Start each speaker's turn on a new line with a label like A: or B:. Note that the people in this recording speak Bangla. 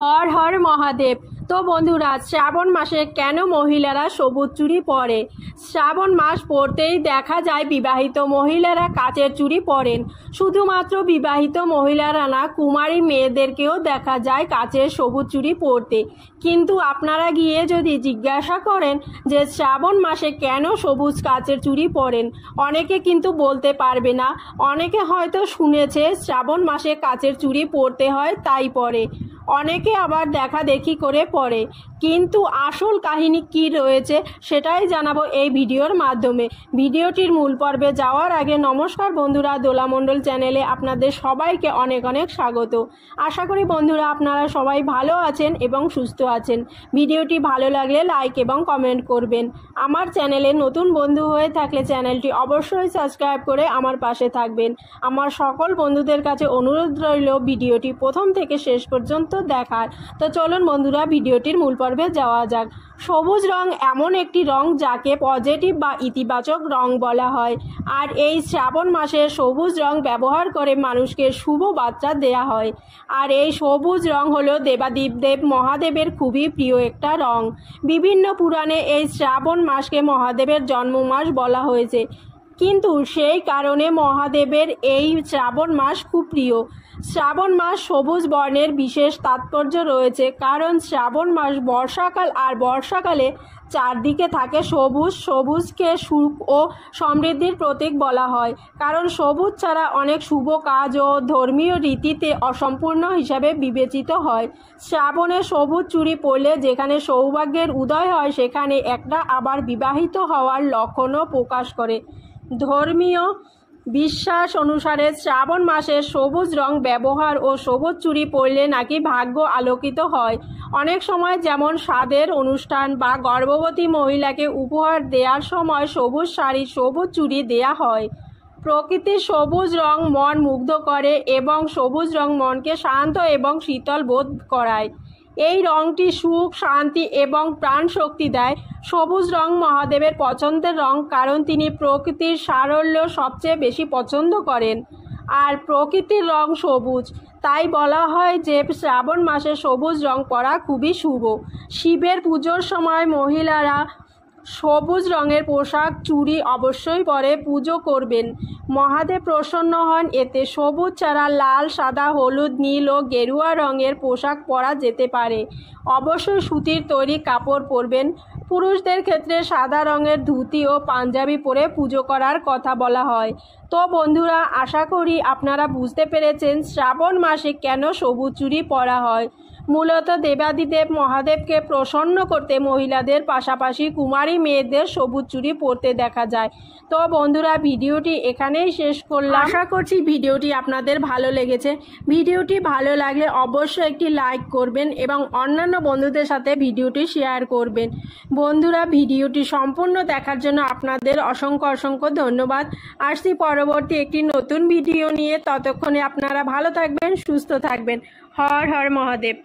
A: হর হর মহাদেব। তো বন্ধুরা, শ্রাবণ মাসে কেন মহিলারা সবুজ চুড়ি পরে? শ্রাবণ মাস পড়তেই দেখা যায় বিবাহিত মহিলারা কাচের চুড়ি পরেন। শুধুমাত্র বিবাহিত মহিলারা না, কুমারী মেয়েদেরকেও দেখা যায় কাচের সবুজ চুড়ি পরতে। কিন্তু আপনারা গিয়ে যদি জিজ্ঞাসা করেন যে শ্রাবণ মাসে কেন সবুজ কাচের চুড়ি পরেন, অনেকে কিন্তু বলতে পারবে না। অনেকে হয়তো শুনেছে শ্রাবণ মাসে কাচের চুড়ি পরতে হয় তাই পরে, অনেকে আবার দেখা দেখি করে পড়ে। কিন্তু আসল কাহিনী কি রয়েছে সেটাই জানাবো এই ভিডিওর মাধ্যমে। ভিডিওটির মূল পর্বে যাওয়ার আগে নমস্কার বন্ধুরা, দোলামণ্ডল চ্যানেলে আপনাদের সবাইকে অনেক অনেক স্বাগত। আশা করি বন্ধুরা আপনারা সবাই ভালো আছেন এবং সুস্থ আছেন। ভিডিওটি ভালো লাগলে লাইক এবং কমেন্ট করবেন। আমার চ্যানেলে নতুন বন্ধু হয়ে থাকলে চ্যানেলটি অবশ্যই সাবস্ক্রাইব করে আমার পাশে থাকবেন। আমার সকল বন্ধুদের কাছে অনুরোধ রইল ভিডিওটি প্রথম থেকে শেষ পর্যন্ত দেখার। তো চলুন বন্ধুরা, ভিডিওটির মূল পর্বে যাওয়া যাক। সবুজ রং এমন একটি রং যাকে পজিটিভ বা ইতিবাচক রং বলা হয়। আর এই শ্রাবণ মাসে সবুজ রং ব্যবহার করে মানুষকে শুভ বার্তা দেয়া হয়। আর এই সবুজ রং হলো দেবাদিদেব মহাদেবের খুবই প্রিয় একটা রং। বিভিন্ন পুরাণে এই শ্রাবণ মাসকে মহাদেবের জন্ম মাস বলা হয়েছে। কিন্তু সেই কারণে মহাদেবের এই শ্রাবণ মাস খুব প্রিয়। শ্রাবণ মাস সবুজ বর্ণের বিশেষ তাৎপর্য রয়েছে, কারণ শ্রাবণ মাস বর্ষাকাল, আর বর্ষাকালে চারদিকে থাকে সবুজ। সবুজকে সুখ ও সমৃদ্ধির প্রতীক বলা হয়, কারণ সবুজ ছাড়া অনেক শুভ কাজ ও ধর্মীয় রীতিতে অসম্পূর্ণ হিসাবে বিবেচিত হয়। শ্রাবণে সবুজ চুড়ি পরলে যেখানে সৌভাগ্যের উদয় হয়, সেখানে একটা আবার বিবাহিত হওয়ার লক্ষণও প্রকাশ করে। ধর্মীয় বিশ্বাস অনুসারে শ্রাবণ মাসে সবুজ রং ব্যবহার ও সবুজ চুড়ি পরলে নাকি ভাগ্য আলোকিত হয়। অনেক সময় যেমন স্বাদের অনুষ্ঠান বা গর্ভবতী মহিলাকে উপহার দেওয়ার সময় সবুজ শাড়ি, সবুজ চুড়ি দেয়া হয়। প্রকৃতির সবুজ রং মন মুগ্ধ করে এবং সবুজ রং মনকে শান্ত এবং শীতল বোধ করায়। এই রংটি সুখ, শান্তি এবং প্রাণ শক্তি দেয়। সবুজ রং মহাদেবের পছন্দের রং, কারণ তিনি প্রকৃতির সারল্য সবচেয়ে বেশি পছন্দ করেন। আর প্রকৃতির রং সবুজ, তাই বলা হয় যে শ্রাবণ মাসে সবুজ রং পরা খুবই শুভ। শিবের পুজোর সময় মহিলারা সবুজ রঙের পোশাক, চুড়ি অবশ্যই পরে পুজো করবেন। মহাদেব প্রসন্ন হন এতে। সবুজ ছাড়া লাল, সাদা, হলুদ, নীল ও গেরুয়া রঙের পোশাক পরা যেতে পারে। অবশ্যই সুতির তৈরি কাপড় পরবেন। পুরুষদের ক্ষেত্রে সাদা রঙের ধুতি ও পাঞ্জাবি পরে পুজো করার কথা বলা হয়। তো বন্ধুরা, আশা করি আপনারা বুঝতে পেরেছেন শ্রাবণ মাসে কেন সবুজ চুড়ি পরা হয়। মূলত দেবাদিদেব মহাদেবকে প্রসন্ন করতে মহিলাদের পাশাপাশি কুমারী মেয়েদের সবুজ চুড়ি পরতে দেখা যায়। তো বন্ধুরা, ভিডিওটি এখানেই শেষ করলাম। আশা করছি ভিডিওটি আপনাদের ভালো লেগেছে। ভিডিওটি ভালো লাগলে অবশ্যই একটি লাইক করবেন এবং অন্যান্য বন্ধুদের সাথে ভিডিওটি শেয়ার করবেন। বন্ধুরা, ভিডিওটি সম্পূর্ণ দেখার জন্য আপনাদের অসংখ্য অসংখ্য ধন্যবাদ। আসছি পরবর্তী একটি নতুন ভিডিও নিয়ে। ততক্ষণে আপনারা ভালো থাকবেন, সুস্থ থাকবেন। হর হর মহাদেব।